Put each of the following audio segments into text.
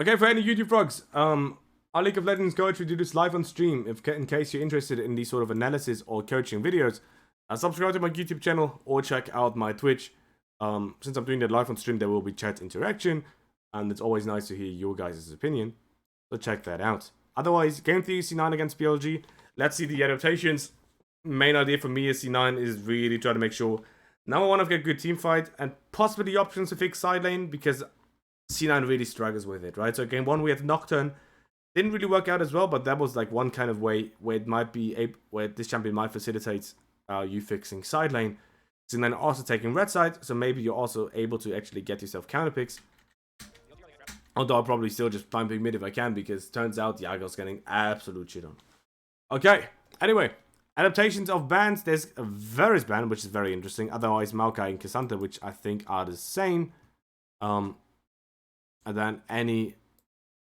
Okay, for any YouTube frogs, our League of Legends coach, we do this live on stream. In case you're interested in these sort of analysis or coaching videos, subscribe to my YouTube channel or check out my Twitch. Since I'm doing that live on stream, there will be chat interaction, and it's always nice to hear your guys' opinion. So check that out. Otherwise, game 3 C9 against BLG. Let's see the adaptations. Main idea for me is C9 is really try to make sure number one, I've got a good team fight and possibly the options to fix side lane because C9 really struggles with it, right? So game 1 we had Nocturne. Didn't really work out as well, but that was like one kind of way where it might be where this champion might facilitate you fixing side lane. C9 also taking red side, so maybe you're also able to actually get yourself counter picks. Although I'll probably still just bumping mid if I can, because turns out Yagao's getting absolute shit on. Okay, anyway, adaptations of bans. There's a Varus ban, which is very interesting. Otherwise, Maokai and Cassandra, which I think are the same. And then Annie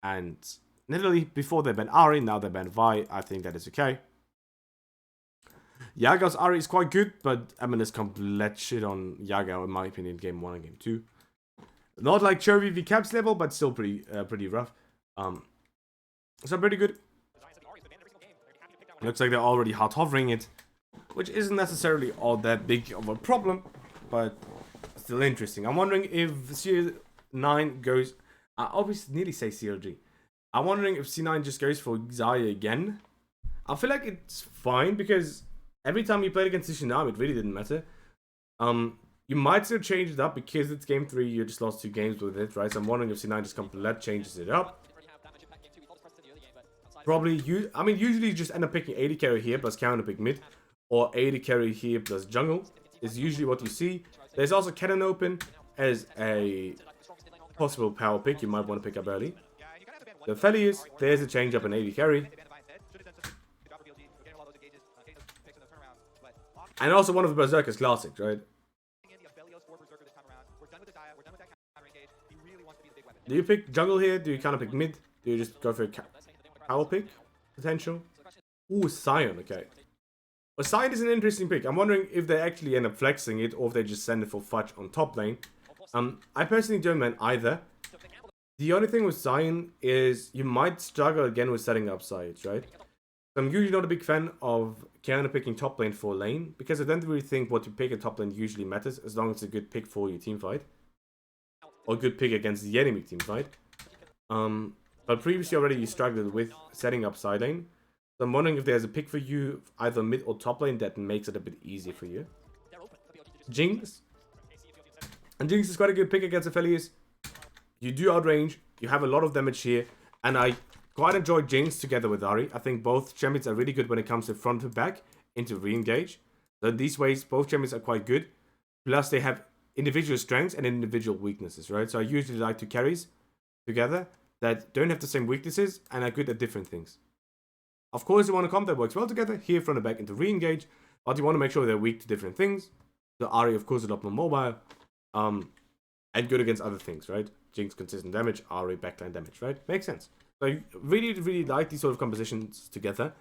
and Nidalee, before they ban Ahri, now they ban Vi. I think that is okay. Yagao's Ahri is quite good, but EMENES complete shit on Yagao, in my opinion, game 1 and game 2. Not like Cherry V Caps level, but still pretty rough. So pretty good. Looks like they're already hard hovering it, which isn't necessarily all that big of a problem, but still interesting. I'm wondering if C9 goes... I always nearly say CLG. I'm wondering if C9 just goes for Xayah again. I feel like it's fine, because every time you played against C9, it really didn't matter. You might still change it up, because it's game 3, you just lost 2 games with it, right? So I'm wondering if C9 just completely changes it up. Probably, usually you just end up picking 80 carry here plus counter pick mid, or 80 carry here plus jungle, is usually what you see. There's also Cannon open as a possible power pick you might want to pick up early. The Felius, there's a change up in 80 carry. And also one of the Berserker's classics, right? Do you pick jungle here? Do you kind of pick mid? Do you just go for a power pick potential? Ooh, Sion, okay. Well, Sion is an interesting pick. I'm wondering if they actually end up flexing it or if they just send it for Fudge on top lane. I personally don't mind either. The only thing with Sion is you might struggle again with setting up sides, right? So I'm usually not a big fan of counter picking top lane for lane, because I don't really think what you pick at top lane usually matters, as long as it's a good pick for your team fight. Or good pick against the enemy team fight. But previously already you struggled with setting up side lane. So I'm wondering if there's a pick for you, either mid or top lane, that makes it a bit easier for you. Jinx. And Jinx is quite a good pick against Aphelios. You do outrange, you have a lot of damage here, and I quite enjoy Jinx together with Ahri. I think both champions are really good when it comes to front to back into re-engage. So in these ways, both champions are quite good. Plus they have individual strengths and individual weaknesses, right? So I usually like two carries together that don't have the same weaknesses and are good at different things. Of course, you want a comp that works well together, here from the back into re-engage, but you want to make sure they're weak to different things. So Ahri, of course, is a lot more mobile, and good against other things, right? Jinx, consistent damage, Ahri, backline damage, right? Makes sense. So I really, really like these sort of compositions together.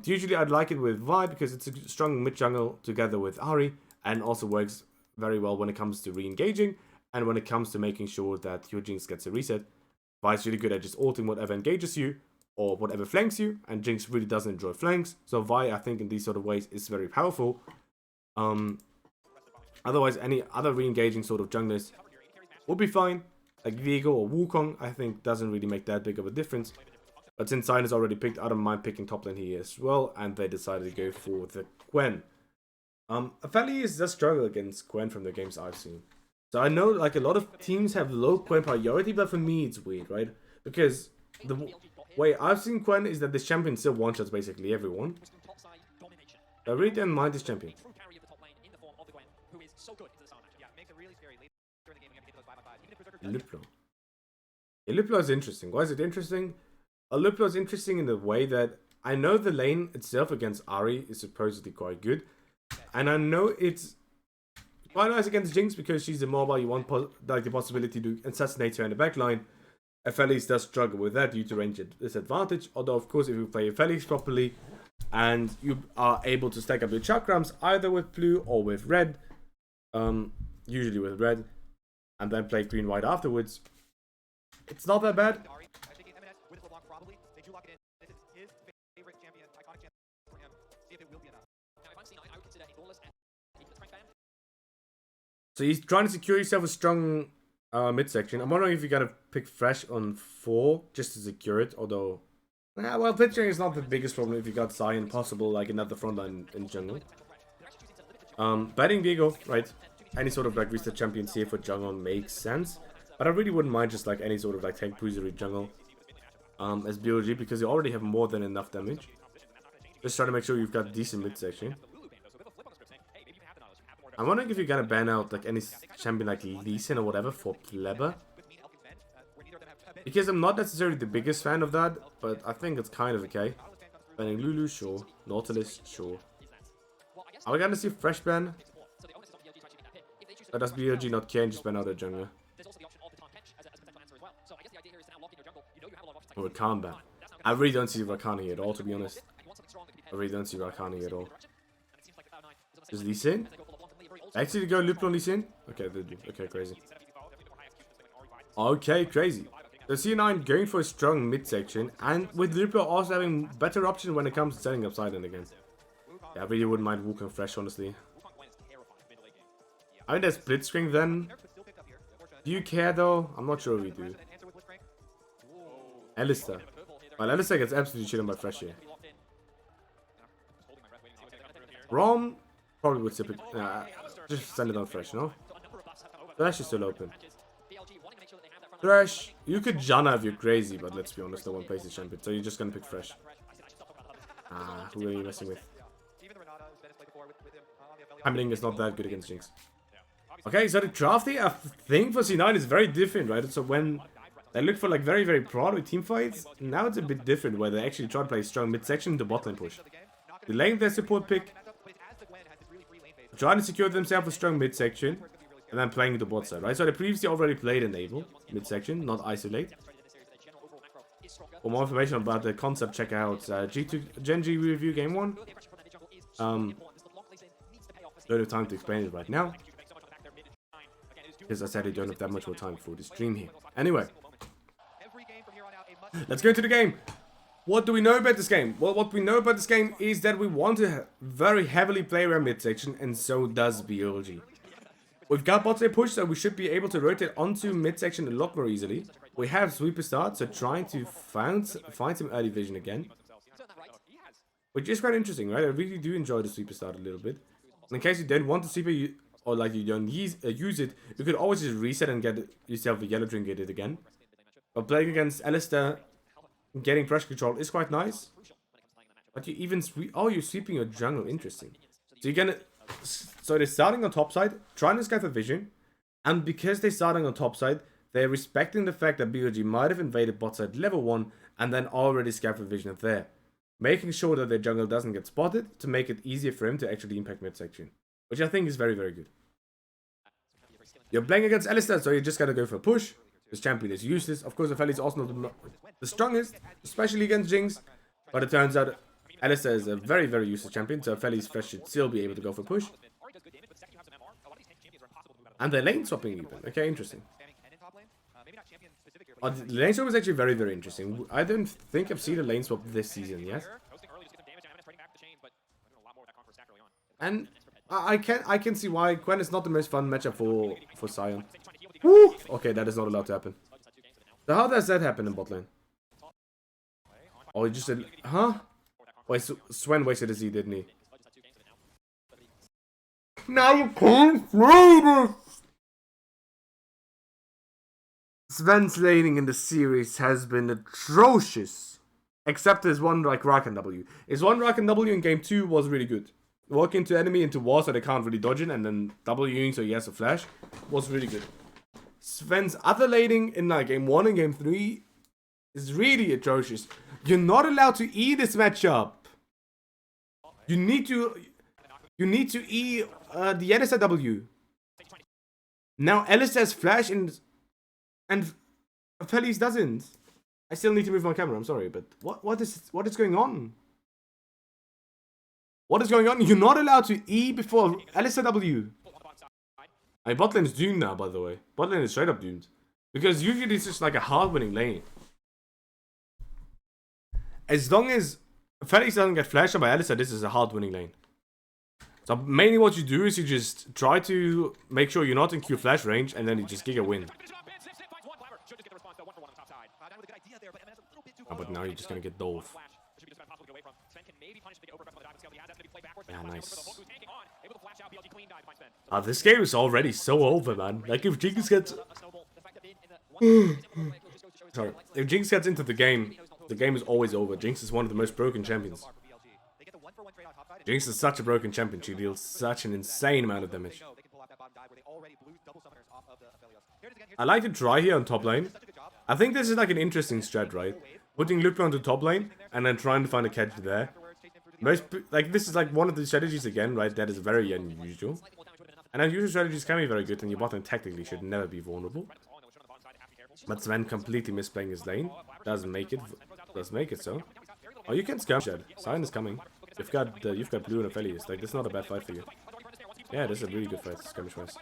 Usually I'd like it with Vi because it's a strong mid-jungle together with Ahri, and also works very well when it comes to re-engaging, and when it comes to making sure that your Jinx gets a reset. Vi is really good at just ulting whatever engages you, or whatever flanks you, and Jinx really doesn't enjoy flanks, so Vi, I think, in these sort of ways is very powerful. Otherwise, any other re-engaging sort of junglers would be fine, like Viego or Wukong, I think doesn't really make that big of a difference. But since Sign is already picked, I don't mind picking top lane here as well, and they decided to go for the Gwen. Aphelios does struggle against Gwen from the games I've seen. So I know like a lot of teams have low Gwen priority, but for me it's weird, right? Because the way I've seen Gwen is that this champion still one-shots basically everyone. I really don't mind this champion. Luplo. Yeah, Luplo is interesting. Why is it interesting? Luplo is interesting in the way that I know the lane itself against Ahri is supposedly quite good. And I know it's quite nice against Jinx because she's immobile. You want like the possibility to assassinate her in the backline. Aphelios does struggle with that due to range disadvantage. Although, of course, if you play Aphelios properly and you are able to stack up your chakrams either with blue or with red, usually with red, and then play green-white afterwards, It's not that bad. So he's trying to secure himself a strong midsection. I'm wondering if you're gonna pick Fresh on 4 just to secure it, although... well, pitching is not the biggest problem if you got Zion possible, like another frontline in jungle. Batting Viego, right? Any sort of like reset champions here for jungle makes sense. But I really wouldn't mind just like any sort of like tank bruisery jungle as BLG, because you already have more than enough damage. Just trying to make sure you've got decent midsection. I'm wondering if you're gonna ban out like any champion like Lee Sin or whatever for Blaber. Because I'm not necessarily the biggest fan of that, but I think it's kind of okay. Banning Lulu, sure. Nautilus, sure. Are we gonna see Fresh ban? Or does BLG not care and just ban out a jungler? Or a Rakan ban? I really don't see Rakani at all, to be honest. I really don't see Rakani at all. Is Lee Sin? Actually, go Luplo on Lee Sin? Okay, they do. Okay, crazy. Okay, crazy. So C9 going for a strong midsection, and with Luplo also having better options when it comes to setting up Sidon again. Yeah, I really wouldn't mind Wukong Fresh, honestly. I mean, there's Blitzcrank then. Do you care though? I'm not sure we do. Alistair. Well, Alistair gets absolutely shit on by Fresh here. Rom probably would sip it. Just send it on Fresh, no? Thresh is still open. Thresh, you could Janna if you're crazy, but let's be honest, no one plays the champion, so you're just gonna pick Fresh. Who are you messing with? Hamling is not that good against Jinx. Okay, so the drafting, I think, for C9 is very different, right? So when they look for like very, very broad with team fights, now it's a bit different, where they actually try to play strong midsection to bot lane push. Delaying their support pick, trying to secure themselves a strong midsection, and then playing the bot side, right? So they previously already played Enable midsection, not Isolate. For more information about the concept, check out Gen G review game 1. Don't have time to explain it right now, because I said I don't have that much more time for the stream here. Anyway, let's go into the game. What do we know about this game? Well, what we know about this game is that we want to very heavily play around midsection, and so does BLG. We've got bot lane push, so we should be able to rotate onto midsection a lot more easily. We have sweeper start, so trying to find some early vision again, which is quite interesting, right? I really do enjoy the sweeper start a little bit. And in case you don't want the sweeper, or like you don't use it, you could always just reset and get yourself a yellow trinket it again. But playing against Alistair, getting pressure control is quite nice. But you even you're sweeping your jungle, interesting. So you're gonna, so they're starting on top side, trying to scatter vision, and because they're starting on top side, they're respecting the fact that BLG might have invaded bot side level 1 and then already scattered vision there, making sure that their jungle doesn't get spotted to make it easier for him to actually impact midsection, which I think is very, very good. You're playing against Alistair, so you just gotta go for a push. This champion is useless. Of course, Ophelia is also not the strongest, especially against Jinx. But it turns out Alistair is a very, very useless champion, so Ophelia's Fresh should still be able to go for a push. And they're lane swapping even. Okay, interesting. The lane swap is actually very, very interesting. I don't think I've seen a lane swap this season yet. And I can see why Gwen is not the most fun matchup for Sion. Woo! Okay, that is not allowed to happen. So how does that happen in bot lane? Oh, he just said, huh? Wait, so Zven wasted his E, didn't he? Now you can't play this! Zven's laning in the series has been atrocious. Except his one like Rakan W. His one Rakan W in game 2 was really good. Walking into enemy into wall so they can't really dodge it, and then Wing so he has a flash, was really good. Zven's other laning in like game 1 and game 3 is really atrocious. You're not allowed to E this matchup. You need to E the Alistair W. Now Alistair's flash and Felice doesn't. I still need to move my camera, I'm sorry, but what is going on? What is going on? You're not allowed to E before Alistair W. I mean, bot lane is doomed now, by the way. Bot lane is straight up doomed. Because usually it's just like a hard winning lane. As long as Felix doesn't get flashed by Alistair, this is a hard winning lane. So mainly what you do is you just try to make sure you're not in Q flash range, and then you just Giga win. Oh, but now you're just gonna get dove. Yeah, nice. This game is already so over, man. Like if Jinx gets... Sorry. If Jinx gets into the game is always over. Jinx is one of the most broken champions. Jinx is such a broken champion. She deals such an insane amount of damage. I like to try here on top lane. I think this is like an interesting strat, right? Putting Lupo onto top lane and then trying to find a catch there. This is like one of the strategies again, right? That is very unusual. And unusual strategies can be very good, and your bot lane tactically should never be vulnerable. But Zven completely misplaying his lane. Doesn't make it so. Oh, you can scam shed. Sign is coming. You've got blue and Aphelios. Like, this is not a bad fight for you. Yeah, this is a really good fight, skirmish wise.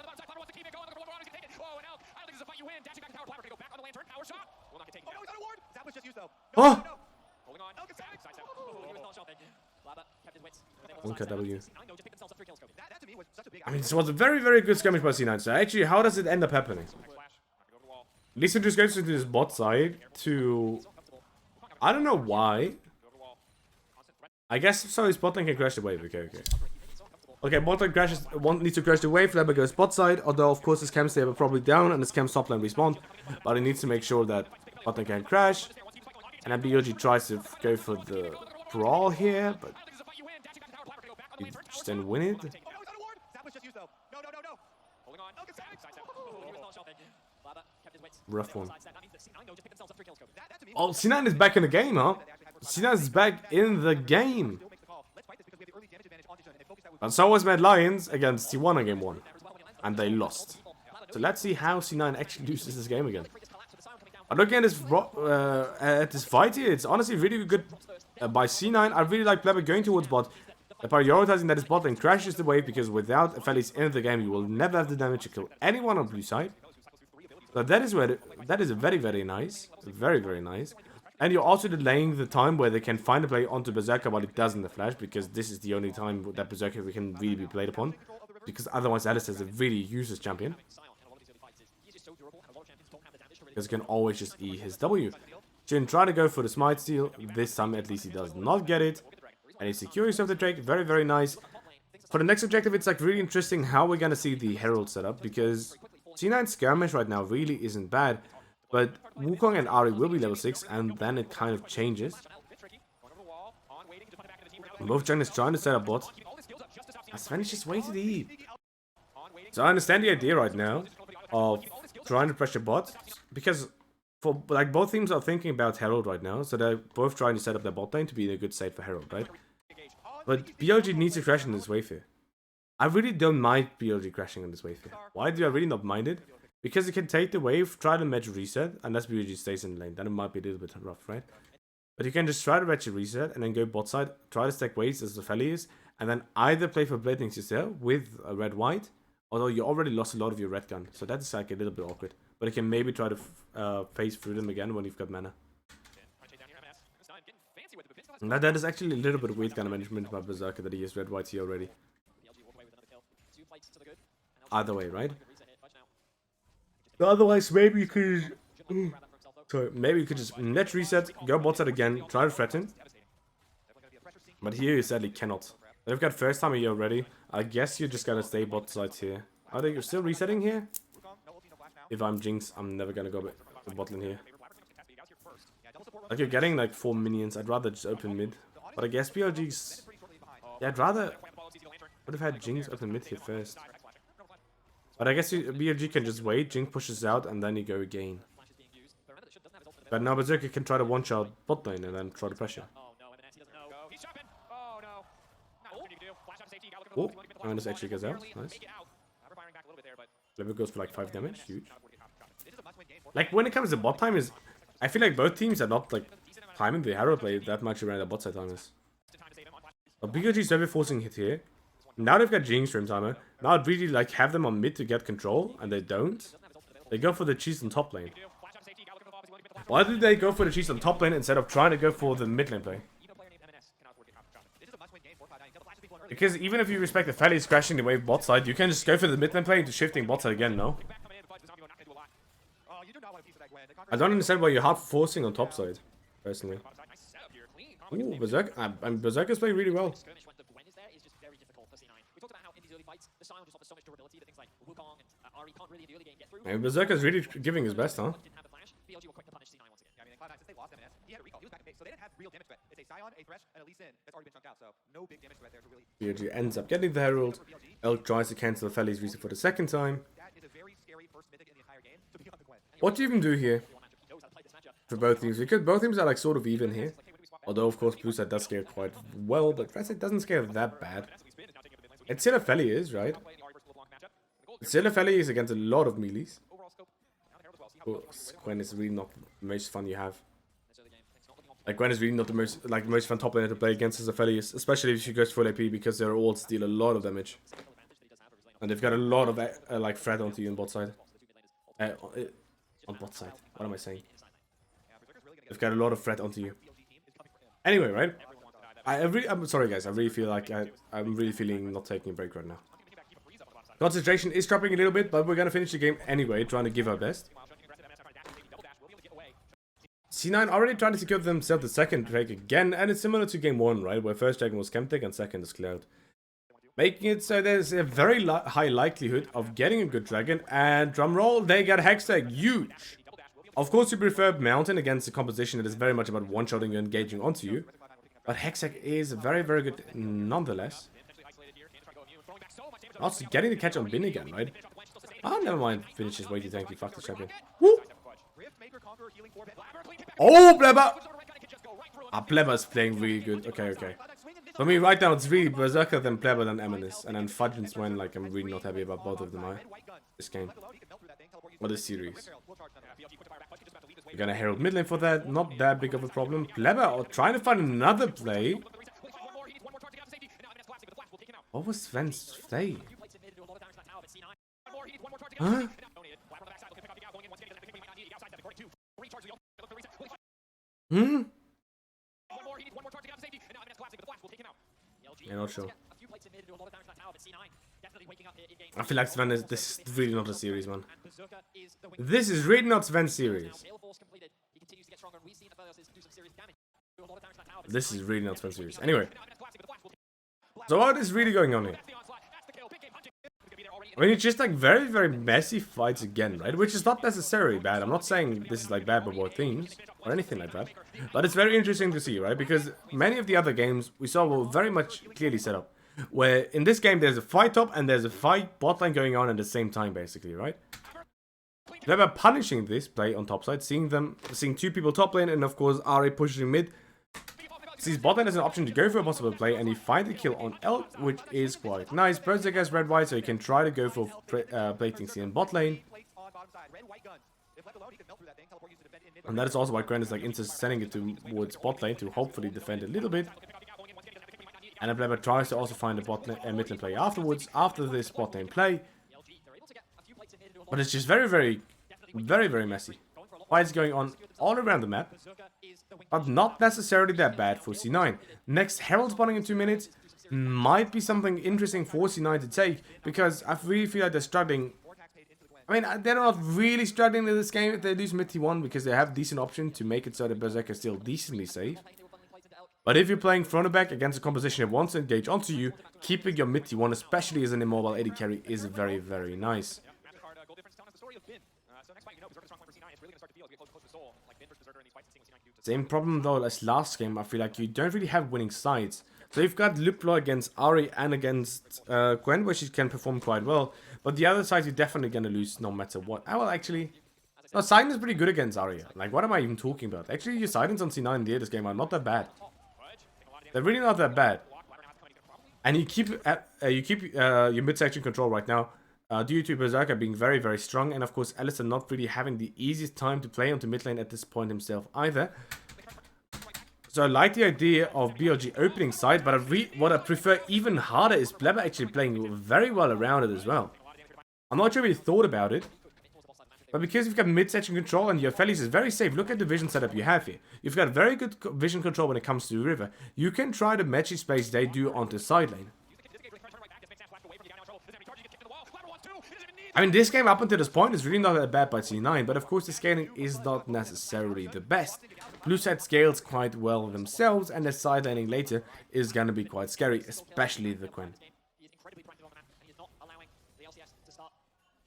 Oh! 1KW. I mean, this was a very, very good skirmish by C9. So actually, how does it end up happening? Lisa just goes to this bot side to... I don't know why. I guess so his bot lane can crash the wave. Okay. Okay, bot lane crashes, needs to crash the wave, Blaber goes bot side, although of course his cam stay probably down and his cam top lane respawn. But he needs to make sure that bot lane can crash. And then BLG tries to go for the brawl here, but he just didn't win it. Rough one. Oh, C9 is back in the game, huh? C9 is back in the game. And so was Mad Lions against T1 in game 1. And they lost. So let's see how C9 actually loses this game again. But looking at this fight here, it's honestly really good by C9. I really like Blaber going towards bot. Prioritizing that his bot lane crashes the wave, because without Aphelios in the game, you will never have the damage to kill anyone on blue side. So that is very, very nice. Very, very nice. And you're also delaying the time where they can find a play onto Berserker while it does in the flash, because this is the only time that Berserker can really be played upon. Because otherwise Alice is a really useless champion. Because he can always just E his W. Jin try to go for the smite steal. This time at least he does not get it. And he secures of the Drake. Very, very nice. For the next objective, it's like really interesting how we're gonna see the Herald setup, because C9 skirmish right now really isn't bad. But Wukong and Ari will be level 6, and then it kind of changes. Both junglers trying to set up bot. Zven is just waiting to E. So I understand the idea right now of trying to pressure bot, because for like both teams are thinking about Herald right now, so they're both trying to set up their bot lane to be in a good state for Herald, right? But BLG needs to crash in this wave here. I really don't mind BLG crashing in this wave here. Why do I really not mind it? Because it can take the wave, try to match reset, unless BLG stays in the lane. Then it might be a little bit rough, right? But you can just try to match reset and then go bot side, try to stack waves as the Feli is, and then either play for Bladings yourself with a red-white, although you already lost a lot of your red gun, so that's like a little bit awkward. But you can maybe try to phase through them again when you've got mana. Now that is actually a little bit weird kind of management by Berserker that he has red-white here already. Either way, right? Otherwise, maybe you could... Sorry, maybe you could just net reset, go bot side again, try to threaten. But here you sadly cannot. They've got first time here already. I guess you're just gonna stay bot side here. Are they still resetting here? If I'm Jinx, I'm never gonna go bot lane here. Like, you're getting like 4 minions. I'd rather just open mid. But I guess BLG's... Yeah, I'd rather... Would have had Jinx open mid here first. But I guess BLG can just wait, Jinx pushes out, and then you go again. But now Berserker can try to one-shot bot lane and then try to pressure. Oh, Agnes actually gets out. Nice. Level goes for like 5 damage. Huge. Like, when it comes to bot time, I feel like both teams are not like timing the hero play that much around the bot side timers. But BLG's very forcing hit here. Now they've got Jinx room timer. Now I'd really like have them on mid to get control, and they don't. They go for the cheese on top lane. Why did they go for the cheese on top lane instead of trying to go for the mid lane play? Because even if you respect the Fellies crashing the wave bot side, you can just go for the mid lane play into shifting bot side again, no? I don't understand why you're hard forcing on top side, personally. Ooh, Berserker. Berserker's playing really well. And Berserker's really giving his best, huh? BLG ends up getting the Herald. Elk tries to cancel the Fellies reason for the second time. What do you even do here? For both teams, because both teams are like sort of even here. Although of course blue side does scale quite well, but red side doesn't scale that bad. It's still a Felly is, right? Still a Felly is against a lot of melees. Oh, Gwen is really not the most fun you have. Like Gwen is really not the most fun top laner to play against as a Felly, especially if she goes full AP because their ults deal a lot of damage. And they've got a lot of like threat onto you on bot side. On bot side. What am I saying? They've got a lot of threat onto you. Anyway, right? I'm sorry, guys. I really feel like I'm really feeling not taking a break right now. Concentration is dropping a little bit, but we're gonna finish the game anyway, trying to give our best. C9 already trying to secure themselves the second drake again, and it's similar to game 1, right? Where first dragon was Chemtech and second is Cloud. Making it so there's a very high likelihood of getting a good dragon, and drumroll, they got Hextech, huge! Of course you prefer Mountain against a composition that is very much about one-shotting and engaging onto you, but Hextech is very, very good nonetheless. Also getting the catch on Bin again, right? Oh, never mind, finishes way too tanky, fuck the champion. Woo! Oh, Blaber! Blaber is playing really good, okay. For me, right now, it's really Berserker, then Blaber, then EMENES. And then Fudge and Zven, like, I'm really not happy about both of them, this game. Or this series. We're gonna Herald mid lane for that, not that big of a problem. Blaber, trying to find another play. What was Zven's play? Huh? Hmm? Yeah, not sure. I feel like Zven is, this is really not a series, man. This is really not Zven's series. This is really not Zven's series. Anyway. So what is really going on here? I mean, it's just like very, very messy fights again, right? Which is not necessarily bad. I'm not saying this is like bad before themes or anything like that. But it's very interesting to see, right? Because many of the other games we saw were very much clearly set up. Where in this game there's a fight top and there's a fight bot lane going on at the same time, basically, right? They were punishing this play on top side, seeing two people top lane, and of course RA pushing mid. Sees bot lane as an option to go for a possible play, and he finds the kill on Elk, which is quite nice. Berserker has red white, so he can try to go for plating C in bot lane. And that is also why Grant is like sending it towards bot lane to hopefully defend a little bit. And then Blaber tries to also find a mid lane play afterwards, after this bot lane play. But it's just very, very, very, very messy. Fights going on all around the map, but not necessarily that bad for C9. Next, Herald spawning in 2 minutes might be something interesting for C9 to take, because I really feel like they're struggling. I mean, they're not really struggling in this game if they lose mid T1, because they have decent option to make it so that Berserker is still decently safe. But if you're playing front or back against a composition that wants to engage onto you, keeping your mid T1, especially as an immobile AD carry, is very, very nice. Same problem though as last game. I feel like you don't really have winning sides. So you've got Luplo against Ari and against Gwen, where she can perform quite well. But the other side you're definitely going to lose no matter what. I will actually... No, Sidon is pretty good against Arya. Like, what am I even talking about? Actually, your Sidons on C9 in the this game are not that bad. They're really not that bad. And you keep your mid-section control right now. Due to Berserker being very, very strong, and of course Alistair not really having the easiest time to play onto mid lane at this point himself either. So I like the idea of BLG opening side, but what I prefer even harder is Blaber actually playing very well around it as well. I'm not sure if he thought about it, But because you've got mid-section control and your Felice is very safe, look at the vision setup you have here. You've got very good vision control when it comes to the river. You can try the matchy space they do onto side lane. I mean, this game up until this point is really not that bad by C9, but of course the scaling is not necessarily the best. Blue side scales quite well themselves, and the side laning later is gonna be quite scary, especially the Quen.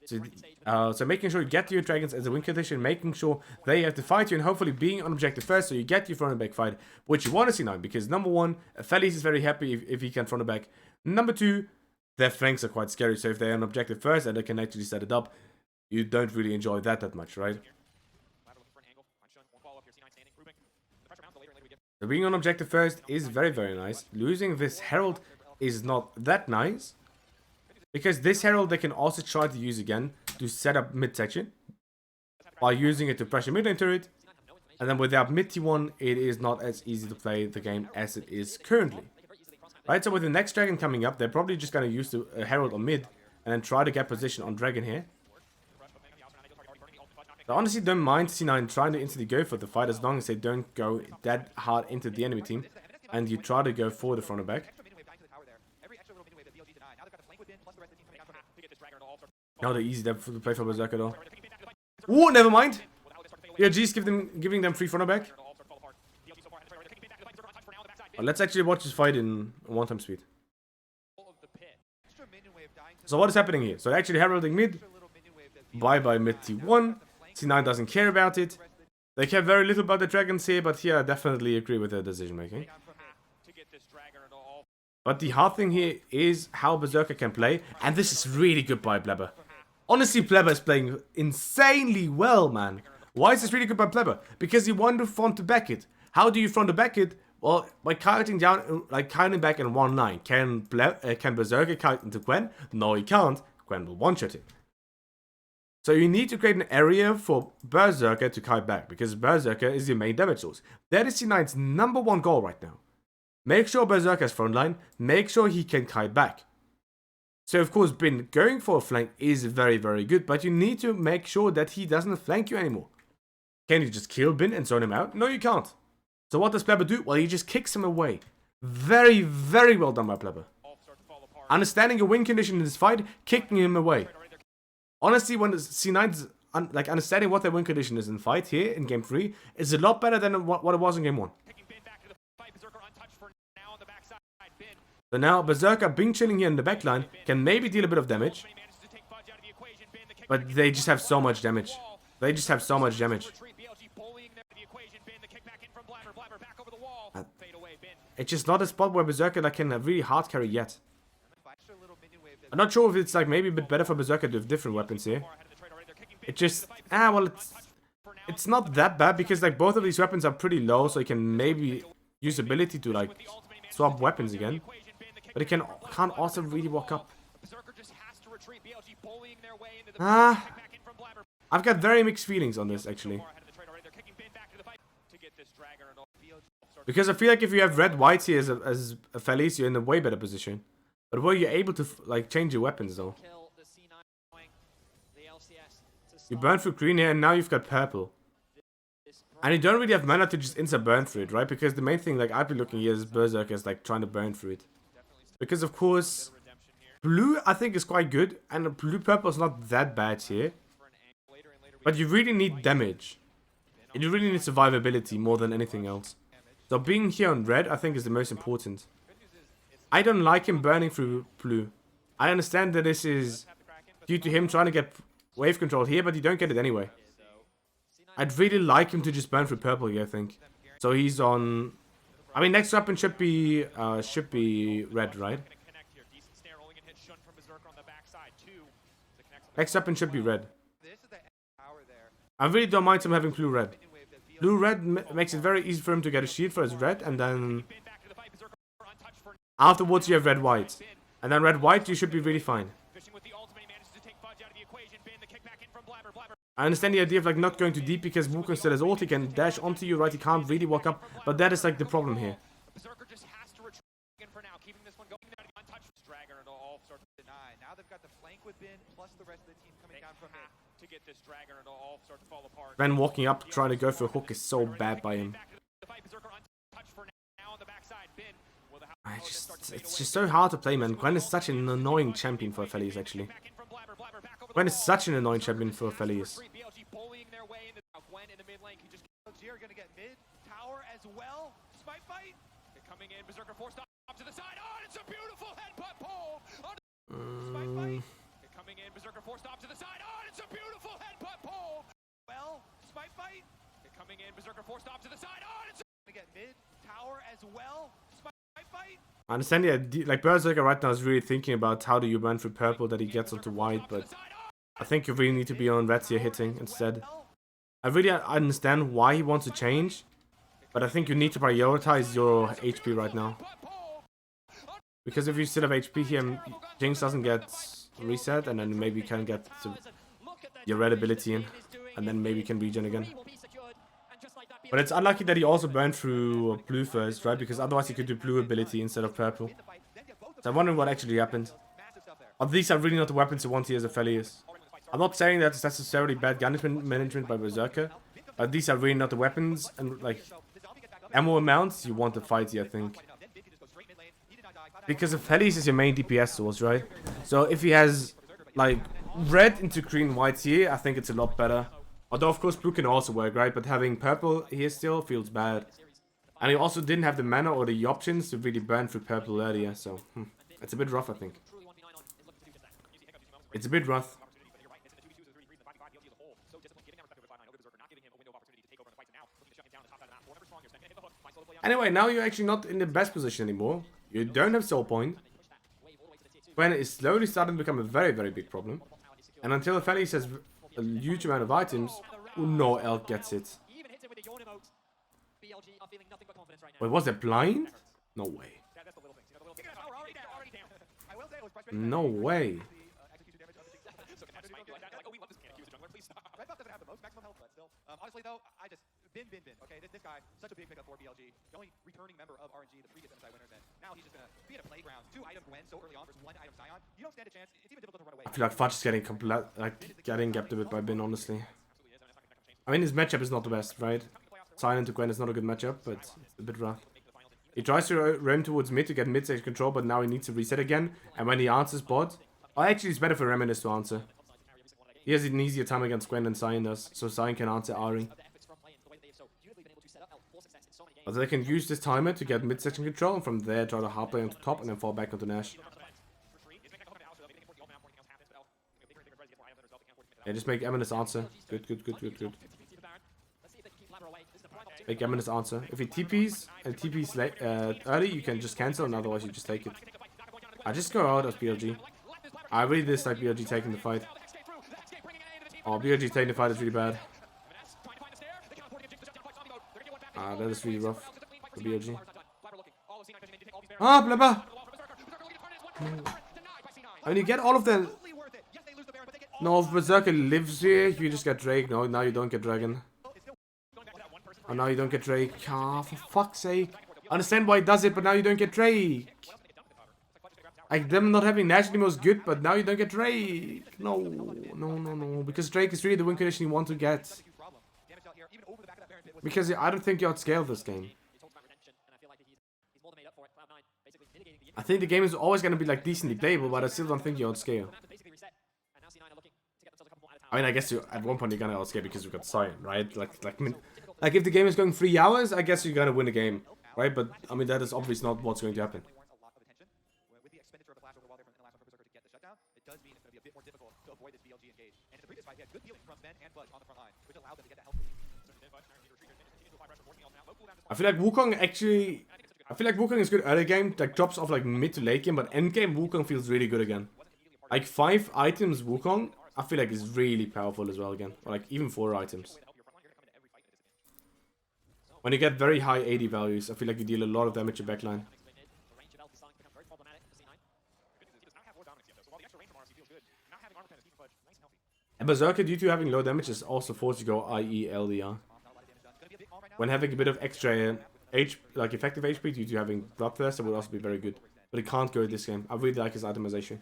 So making sure you get to your dragons as a win condition, making sure they have to fight you, and hopefully being on objective first, so you get your front and back fight, which you want to see now, because number one, Felice is very happy if he can front and back. Number two, their flanks are quite scary, so if they're on objective first and they can actually set it up, you don't really enjoy that much, right? So being on objective first is very, very nice. Losing this Herald is not that nice, because this Herald they can also try to use again to set up mid-section by using it to pressure mid-lane turret, and then without mid T1 it is not as easy to play the game as it is currently. Right, so with the next dragon coming up, they're probably just going to use the Herald on mid and then try to get position on dragon here. I honestly don't mind C9 trying to instantly go for the fight as long as they don't go that hard into the enemy team and you try to go for the front and back. Not easy to play for Berserker though. Oh, never mind. BLG's giving them free front and back. Let's actually watch this fight in one-time speed. So what is happening here? So they're actually heralding mid. Bye-bye mid T1. C9 doesn't care about it. They care very little about the dragons here, but here I definitely agree with their decision making. But the hard thing here is how Berserker can play, and this is really good by Blaber. Honestly, Blaber is playing insanely well, man. Why is this really good by Blaber? Because you want to front to back it. How do you front to back it? Well, by counting down, like counting back in 1-9. Can Berserker count into Quen? No, he can't. Quen will one-shot him. So you need to create an area for Berserker to kite back, because Berserker is your main damage source. That is C9's #1 goal right now. Make sure Berserker has frontline, make sure he can kite back. So of course, Bin going for a flank is very, very good, but you need to make sure that he doesn't flank you anymore. Can you just kill Bin and zone him out? No, you can't. So what does Blaber do? Well, he just kicks him away. Very, very well done by Blaber. Understanding a win condition in this fight, kicking him away. Honestly, when C9's understanding what their win condition is in fight here in game 3 is a lot better than what it was in game 1. So now Berserker being chilling here in the backline can maybe deal a bit of damage, but they just have so much damage. They just have so much damage. It's just not a spot where Berserker can really hard carry yet. I'm not sure if it's like maybe a bit better for Berserker to have different weapons here. It just well, it's not that bad because like both of these weapons are pretty low, so you can maybe use ability to like swap weapons again. But it can't also really walk up. I've got very mixed feelings on this actually. Because I feel like if you have red whites here as a Felice, you're in a way better position. But were you able to like change your weapons though? You burn through green here and now you've got purple. And you don't really have mana to just instant burn through it, right? Because the main thing like I've been looking here is Berserker is like trying to burn through it. Because of course, blue I think is quite good and blue-purple is not that bad here. But you really need damage. And you really need survivability more than anything else. So being here on red I think is the most important. I don't like him burning through blue. I understand that this is due to him trying to get wave control here, but you don't get it anyway. I'd really like him to just burn through purple here, I think. So he's on... I mean, next weapon should be red, right? Next weapon should be red. I really don't mind him having blue-red. Blue-red makes it very easy for him to get a shield for his red, and then... afterwards you have red-white. And then red-white you should be really fine. I understand the idea of like not going too deep because Wukong still has ult, he can dash onto you, right? He can't really walk up, but that is like the problem here. Now they've got the flank with Ben, plus the rest of the team coming down from it. To get this dragon or it'll all start to fall apart. Zven walking up trying to go for a hook is so bad by him. It's just so hard to play, man. Gwen is such an annoying champion for Aphelios, actually. Gwen is such an annoying champion for Aphelios. BLG are gonna get mid tower as well. Smite fight. Coming in, Berserker forced off to the side. Oh, it's a beautiful headbutt pull. Smite fight. Coming in, Berserker forced off to the side. Oh, it's a beautiful headbutt pull. Well, smite fight. Coming in, Berserker forced off to the side. Oh, it's gonna get mid tower as well. Smite fight. I understand, yeah, like Berserker right now is really thinking about how do you run through purple that he gets onto white, but I think you really need to be on red here hitting instead. I really understand why he wants to change, but I think you need to prioritize your HP right now. Because if you still have HP here, Jinx doesn't get reset, and then maybe you can get your red ability in, and then maybe you can regen again. But it's unlucky that he also burned through blue first, right? Because otherwise he could do blue ability instead of purple. So I'm wondering what actually happened. But these are really not the weapons you want here as Aphelios. I'm not saying that it's necessarily bad gun management by Berserker, but these are really not the weapons and like ammo amounts you want to fight here, I think. Because Aphelios is your main DPS source, right? So if he has like red into green white here, I think it's a lot better. Although of course blue can also work, right? But having purple here still feels bad. And he also didn't have the mana or the options to really burn through purple earlier, so it's a bit rough, I think. It's a bit rough. Anyway, now you're actually not in the best position anymore. You don't have soul point. When it's slowly starting to become a very, very big problem. And until Aphelios has a huge amount of items, no elk gets it. Wait, was it blind? No way. No way. Honestly though, I just bin. Okay, this guy, such a big pickup for BLG. The only returning member of RNG, the previous MSI winners, and now he's just gonna be at a playground. 2 item Gwen so early on versus 1 item Sion. You don't stand a chance. It's even difficult to run away. I feel like Fudge is getting getting gapped a bit by Bin, honestly. I mean, his matchup is not the best, right? Sion to Gwen is not a good matchup, but it's a bit rough. He tries to roam towards mid to get mid-stage control, but now he needs to reset again. And when he answers bot, oh, actually, it's better for EMENES to answer. He has an easier time against Gwen than Sion does, so Sion can answer Ari. But they can use this timer to get mid-section control, and from there try to hard play onto top and then fall back onto Nash. Yeah, just make EMENES answer. Good. Make EMENES answer. If he TPs and TPs late, early, you can just cancel, and otherwise you just take it. I just go out as BLG. I really dislike BLG taking the fight. Oh, BLG taking the fight is really bad. That is really rough for BLG. Ah, Blaber! And you get all of the... No, if Berserker lives here, you just get Drake. No, now you don't get Dragon. Oh, now you don't get Drake. Ah, for fuck's sake. I understand why he does it, but now you don't get Drake. Like, them not having Nash anymore is good, but now you don't get Drake. No. Because Drake is really the win condition you want to get. Because I don't think you outscale this game. I think the game is always going to be like decently playable, but I still don't think you outscale. I mean, I guess you at one point you're going to outscale because you got Sion, right? Like if the game is going 3 hours, I guess you're going to win the game, right? But I mean, that is obviously not what's going to happen. I feel like Wukong actually... I feel like Wukong is good early game, like drops off like mid to late game, but end game Wukong feels really good again. Like 5 items Wukong, I feel like is really powerful as well again. Or like even 4 items. When you get very high AD values, I feel like you deal a lot of damage to backline. And Berserker, due to having low damage, is also forced to go IE LDR. When having a bit of extra like effective HP due to having Bloodthirst, it would also be very good. But it can't go this game. I really like his itemization.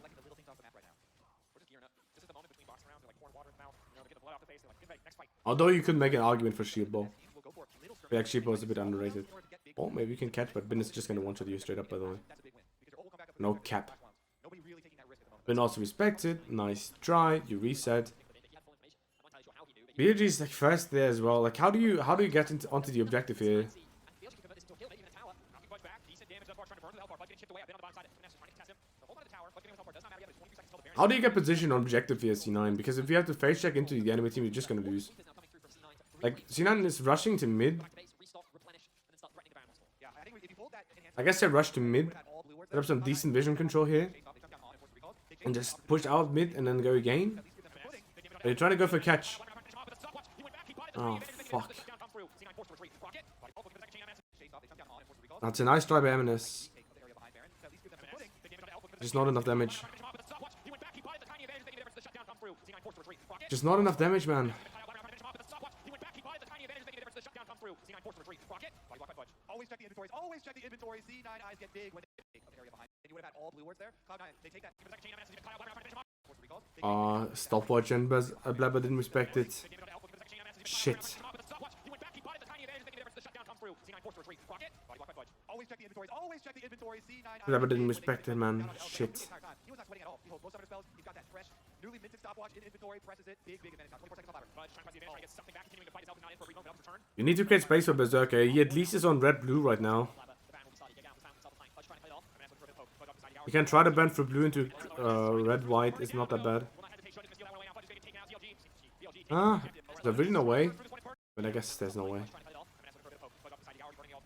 Although you could make an argument for shield ball. I feel like shield ball is a bit underrated. Or maybe you can catch, but Ben is just gonna one-shot you straight up, by the way. No cap. Ben also respected. Nice try. You reset. BLG is like first there as well. Like how do you get onto the objective here? How do you get position on objective here, C9? Because if you have to face check into the enemy team, you're just gonna lose. Like C9 is rushing to mid. I guess they rush to mid. Set up some decent vision control here. And just push out mid and then go again. Are you trying to go for catch? Oh, fuck. That's a nice try by EMENES. Just not enough damage. Just not enough damage, man. Always check the inventories. Always check the inventories. Z9 eyes get big when they take area behind. And you would have had all blue wards there. Cloud9, they take that. Stopwatch and Blaber didn't respect it. Shit. Always check the inventories. Always check the inventories. Z9 Blaber didn't respect it, man. Shit. He was not sweating at all. He holds most of his spells. He's got that fresh, newly minted stopwatch in inventory. Presses it. Big EMENES time. 24 seconds on Blaber. You need to create space for Berserker. He at least is on red-blue right now. You can try to bend from blue into red-white. It's not that bad. Ah, there's really no way. But I guess there's no way.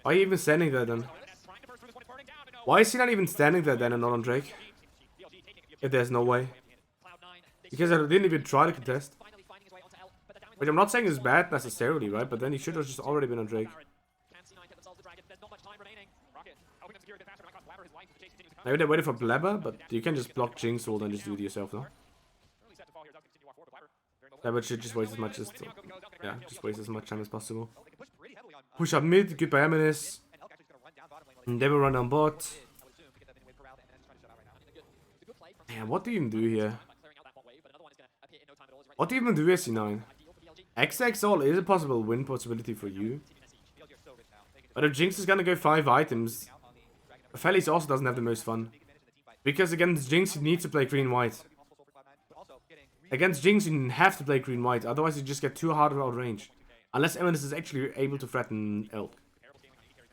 Why are you even standing there then? Why is he not even standing there then and not on Drake? If there's no way. Because I didn't even try to contest. Which I'm not saying is bad necessarily, right? But then he should have just already been on Drake. Maybe they're waiting for Blaber, but you can just block Jinx ult and just do it yourself now. Blaber should just waste as much as... Yeah, just waste as much time as possible. Push up mid, good by EMENES. They will run on bot. Damn, what do you even do here? What do you even do here, C9? XX all is a possible win possibility for you. But if Jinx is gonna go 5 items, Felix also doesn't have the most fun. Because against Jinx you need to play green-white. Against Jinx you have to play green-white, otherwise you just get too hard out range. Unless EMENES is actually able to threaten Elk.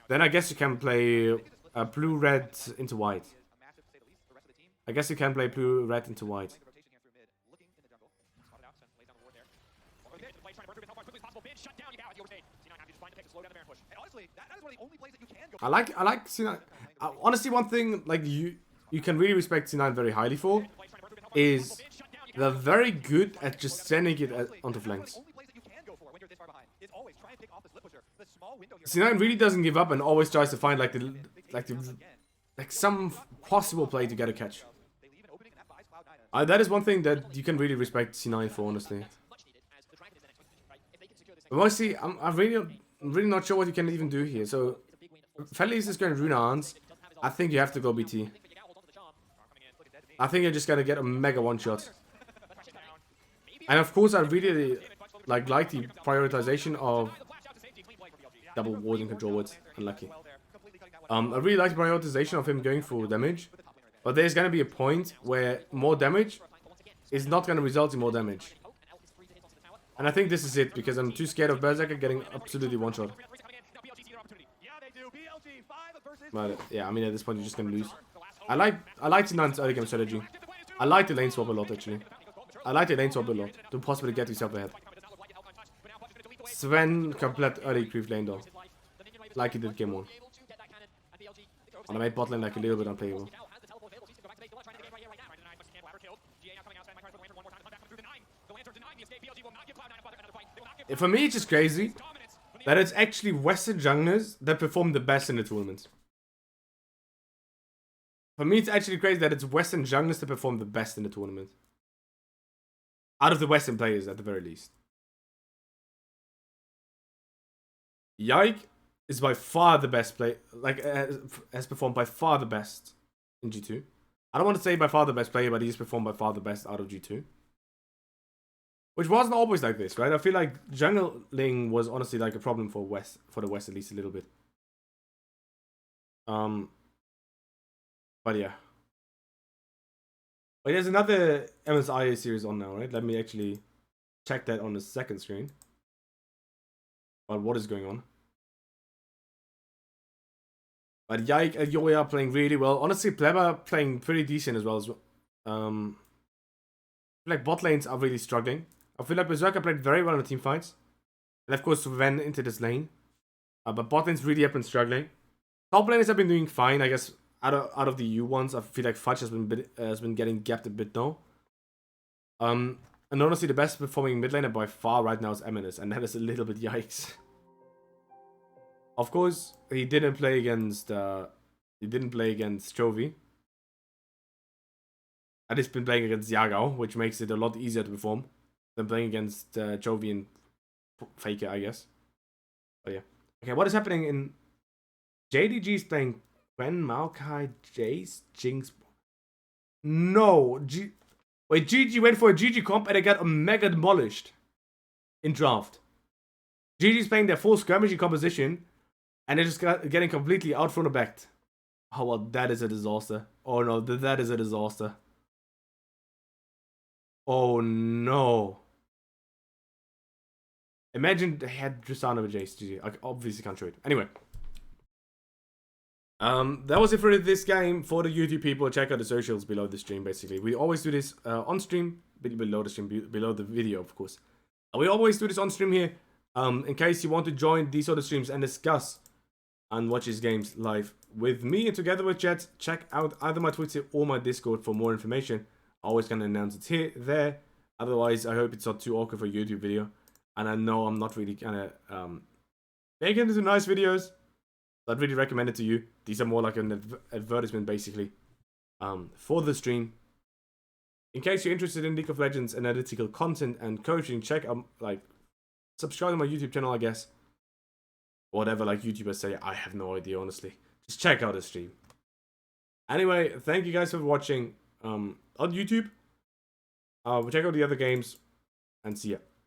Then I guess you can play blue-red into white. I guess you can play blue-red into white. I like C9. Honestly, one thing like you can really respect C9 very highly for is they're very good at just sending it onto flanks. C9 really doesn't give up and always tries to find like some possible play to get a catch. That is one thing that you can really respect C9 for, honestly. But honestly, I'm really not sure what you can even do here. So, Felix is going Rune Arns. I think you have to go BT. I think you're just gonna get a mega one-shot. And of course, I really like the prioritization of double ward and control wards. Unlucky. I really like the prioritization of him going for damage. But there's gonna be a point where more damage is not gonna result in more damage. And I think this is it, because I'm too scared of Berserker getting absolutely one-shot. But yeah, I mean at this point you're just gonna lose. I like C9's early game strategy. I like the lane swap a lot actually. I like the lane swap a lot to possibly get yourself ahead. Zven complete early creep lane though. Like he did game 1. And I made bot lane like a little bit unplayable. For me it's just crazy that it's actually Western junglers that perform the best in the tournament. For me, it's actually crazy that it's Western junglers that perform the best in the tournament. Out of the Western players, at the very least. Yagao is by far the best player, like, has performed by far the best in G2. I don't want to say by far the best player, but he's performed by far the best out of G2. Which wasn't always like this, right? I feel like jungling was honestly like a problem for the West at least a little bit. But yeah. But there's another MSI series on now, right? Let me actually check that on the second screen. But what is going on? But Yike and Yoya playing really well. Honestly, Blaber playing pretty decent as well. I feel like bot lanes are really struggling. I feel like Berserker played very well in the team fights. And of course, Zven into this lane. But bot lanes really have been struggling. Top laners have been doing fine, I guess. Out of the U ones, I feel like Fudge has been getting gapped a bit though. And honestly, the best performing mid laner by far right now is EMENES, and that is a little bit yikes. Of course, he didn't play against Chovy. And he's been playing against Yagao, which makes it a lot easier to perform than playing against Chovy and Faker, I guess. But yeah. Okay, what is happening in JDG is playing Gwen, Maokai, Jace, Jinx. No. Wait, GG went for a GG comp and they got mega demolished in draft. GG's playing their full skirmishing composition and they're just getting completely out from the back. Oh, well, that is a disaster. Oh no, that is a disaster. Oh no. Imagine they had Tristana with Jace. GG. I obviously can't show it. Anyway. That was it for this game. For the YouTube people, check out the socials below the stream, basically. We always do this on stream, below the stream, below the video, of course. We always do this on stream here, in case you want to join these sort of streams and discuss and watch these games live with me and together with chat. Check out either my Twitter or my Discord for more information. I always gonna announce it here, there. Otherwise, I hope it's not too awkward for a YouTube video. And I know I'm not really gonna make it into nice videos. I'd really recommend it to you. These are more like an advertisement, basically, for the stream. In case you're interested in League of Legends analytical content and coaching, check out, subscribe to my YouTube channel, I guess. Whatever, like YouTubers say, I have no idea, honestly. Just check out the stream. Anyway, thank you guys for watching on YouTube. Check out the other games, and see ya.